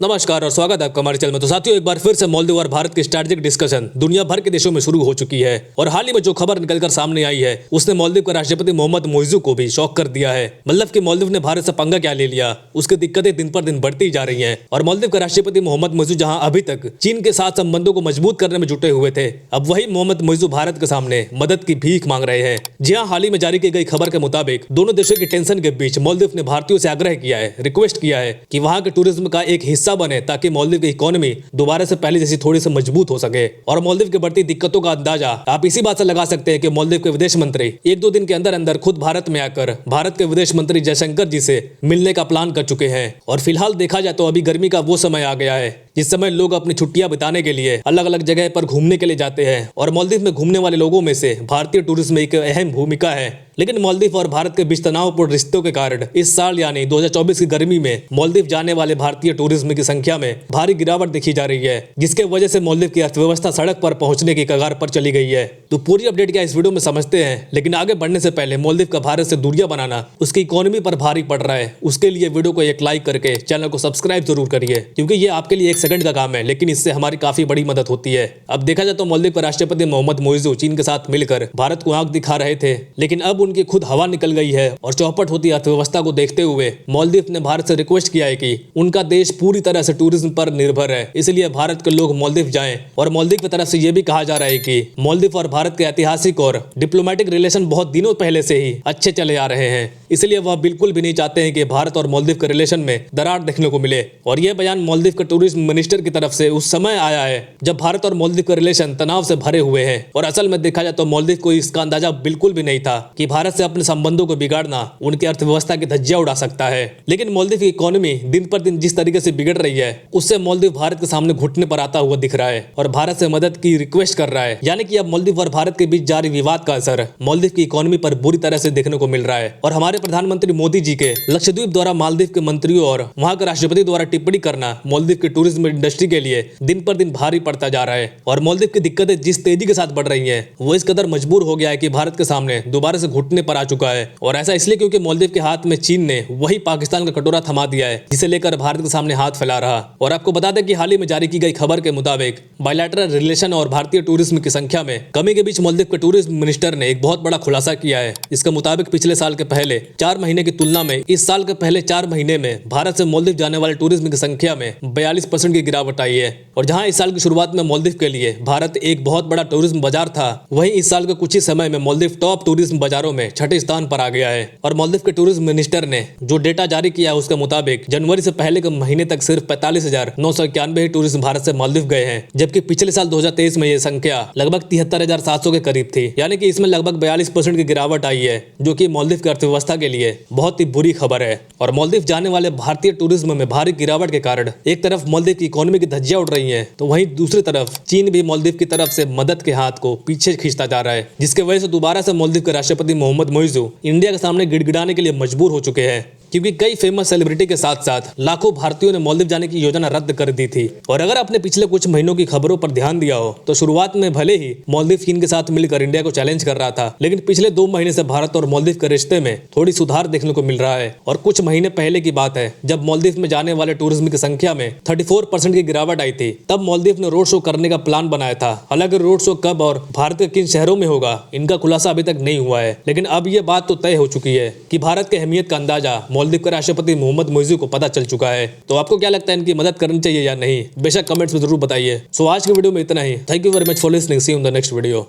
नमस्कार और स्वागत है आपका हमारे चैनल में। तो साथियों, एक बार फिर से मालदीव और भारत की स्ट्रैटेजिक डिस्कशन दुनिया भर के देशों में शुरू हो चुकी है और हाल ही में जो खबर निकलकर सामने आई है उसने मालदीव के राष्ट्रपति मोहम्मद मोइजू को भी शॉक कर दिया है। मतलब कि मालदीव ने भारत से पंगा क्या ले लिया, उसकी दिक्कतें दिन पर दिन बढ़ती जा रही है। और मालदीव के राष्ट्रपति मोहम्मद मोइजू जहाँ अभी तक चीन के साथ संबंधों को मजबूत करने में जुटे हुए थे, अब वही मोहम्मद मोइजू भारत के सामने मदद की भीख मांग रहे हैं। जी हाँ, हाल ही में जारी की गई खबर के मुताबिक दोनों देशों की टेंशन के बीच मालदीव ने भारतीयों से आग्रह किया है, रिक्वेस्ट किया है कि वहां के टूरिज्म का एक हिस्सा बने ताकि मालदीव की इकोनॉमी दोबारा से पहले जैसी थोड़ी सी मजबूत हो सके। और मालदीव की बढ़ती दिक्कतों का अंदाजा आप इसी बात से लगा सकते हैं कि मालदीव के विदेश मंत्री एक दो दिन के अंदर अंदर खुद भारत में आकर भारत के विदेश मंत्री जयशंकर जी से मिलने का प्लान कर चुके हैं। और फिलहाल देखा जाए तो अभी गर्मी का वो समय आ गया है जिस समय लोग अपनी छुट्टियां बिताने के लिए अलग अलग जगह पर घूमने के लिए जाते हैं। और मालदीव में घूमने वाले लोगों में से भारतीय टूरिज्म में एक अहम भूमिका है। लेकिन मालदीव और भारत के बीच तनावपूर्ण रिश्तों के कारण इस साल यानी 2024 की गर्मी में मालदीव जाने वाले भारतीय टूरिज्म की संख्या में भारी गिरावट देखी जा रही है, जिसके वजह से मालदीव की अर्थव्यवस्था सड़क पर पहुंचने की कगार पर चली गई है। तो पूरी अपडेट क्या इस वीडियो में समझते हैं। लेकिन आगे बढ़ने से पहले मालदीव का भारत से दूरियां बनाना उसकी इकोनॉमी पर भारी पड़ रहा है, उसके लिए वीडियो को एक लाइक करके चैनल को सब्सक्राइब जरूर करिए, क्योंकि ये आपके लिए 1 सेकंड का काम है लेकिन इससे हमारी काफी बड़ी मदद होती है। अब देखा जाए तो मालदीव के राष्ट्रपति मोहम्मद मोइजू चीन के साथ मिलकर भारत को आंख दिखा रहे थे, लेकिन अब उनकी खुद हवा निकल गई है। और चौपट होती अर्थव्यवस्था को देखते हुए मालदीव ने भारत से रिक्वेस्ट किया है कि उनका देश पूरी तरह से टूरिज्म पर निर्भर है, इसलिए भारत के लोग मालदीव जाएं। और मालदीव की तरफ से यह भी कहा जा रहा है कि मालदीव और भारत के ऐतिहासिक और डिप्लोमेटिक रिलेशन बहुत दिनों पहले से ही अच्छे चले आ रहे हैं, इसलिए वह बिल्कुल भी नहीं चाहते हैं कि भारत और मालदीव के रिलेशन में दरार देखने को मिले। और यह बयान मालदीव के टूरिज्म मिनिस्टर की तरफ से उस समय आया है जब भारत और मालदीव के रिलेशन तनाव से भरे हुए हैं। और असल में देखा जाए तो मालदीव को इसका अंदाजा बिल्कुल भी नहीं था कि भारत से अपने संबंधों को बिगाड़ना उनकी अर्थव्यवस्था की धज्जियां उड़ा सकता है। लेकिन मालदीव की इकोनॉमी दिन पर दिन जिस तरीके से बिगड़ रही है उससे मालदीव भारत के सामने घुटने पर आता हुआ दिख रहा है और भारत से मदद की रिक्वेस्ट कर रहा है। यानी कि अब मालदीव और भारत के बीच जारी विवाद का असर मालदीव की इकोनॉमी पर बुरी तरह से देखने को मिल रहा है। और हमारे प्रधानमंत्री मोदी जी के लक्षद्वीप द्वारा मालदीव के मंत्रियों और वहां के राष्ट्रपति द्वारा टिप्पणी करना मालदीव की टूरिज्म इंडस्ट्री के लिए दिन पर दिन भारी पड़ता जा रहा है। और मालदीव की दिक्कतें जिस तेजी के साथ बढ़ रही हैं वो इस कदर मजबूर हो गया है कि भारत के सामने दोबारा से घुटने पर आ चुका है। और ऐसा इसलिए क्योंकि मालदीव के हाथ में चीन ने वही पाकिस्तान का कटोरा थमा दिया है जिसे लेकर भारत के सामने हाथ फैला रहा। और आपको बता दें कि हाल ही में जारी की गई खबर के मुताबिक बायलैटरल रिलेशन और भारतीय टूरिज्म की संख्या में कमी के बीच मालदीव के टूरिज्म मिनिस्टर ने एक बहुत बड़ा खुलासा किया है। इसके मुताबिक पिछले साल के पहले 4 महीने की तुलना में इस साल के पहले 4 महीने में भारत से मालदीव जाने वाले टूरिज्म की संख्या में 42% की गिरावट आई है। और जहां इस साल की शुरुआत में मालदीव के लिए भारत एक बहुत बड़ा टूरिज्म बाजार था, वहीं इस साल के कुछ ही समय में मालदीव टॉप टूरिज्म बाजारों में 6ठे स्थान पर आ गया है। और मालदीव के टूरिज्म मिनिस्टर ने जो डेटा जारी किया उसके मुताबिक जनवरी से पहले के महीने तक सिर्फ 45,991 ही टूरिस्ट भारत से मालदीव गए हैं, जबकि पिछले साल 2023 में यह संख्या लगभग 73,700 के करीब थी। यानी कि इसमें लगभग 42% की गिरावट आई है, जो कि मालदीव की अर्थव्यवस्था के लिए बहुत ही बुरी खबर है। और मालदीव जाने वाले भारतीय टूरिज्म में भारी गिरावट के कारण एक तरफ मालदीव की इकोनॉमी की धज्जियां उड़ रही है, तो वहीं दूसरी तरफ चीन भी मालदीव की तरफ से मदद के हाथ को पीछे खींचता जा रहा है, जिसके वजह से दोबारा से मालदीव के राष्ट्रपति मोहम्मद मोइजू इंडिया के सामने गिड़गिड़ाने के लिए मजबूर हो चुके हैं, क्योंकि कई फेमस सेलिब्रिटी के साथ साथ लाखों भारतीयों ने मालदीव जाने की योजना रद्द कर दी थी। और अगर आपने पिछले कुछ महीनों की खबरों पर ध्यान दिया हो तो शुरुआत में भले ही मालदीव चीन के साथ मिलकर इंडिया को चैलेंज कर रहा था, लेकिन पिछले 2 महीने से भारत और मालदीव के रिश्ते में थोड़ी सुधार देखने को मिल रहा है। और कुछ महीने पहले की बात है जब मालदीव में जाने वाले टूरिज्म की संख्या में 34% की गिरावट आई थी, तब मालदीव ने रोड शो करने का प्लान बनाया था। हालांकि रोड शो कब और भारत के किन शहरों में होगा इनका खुलासा अभी तक नहीं हुआ है, लेकिन अब यह बात तो तय हो चुकी है कि भारत की अहमियत का अंदाजा मालदीव के राष्ट्रपति मोहम्मद मोइजू को पता चल चुका है। तो आपको क्या लगता है, इनकी मदद करनी चाहिए या नहीं? बेशक कमेंट्स में जरूर बताइए। सो आज की वीडियो में इतना ही। Thank you very much for listening. See you in the next video.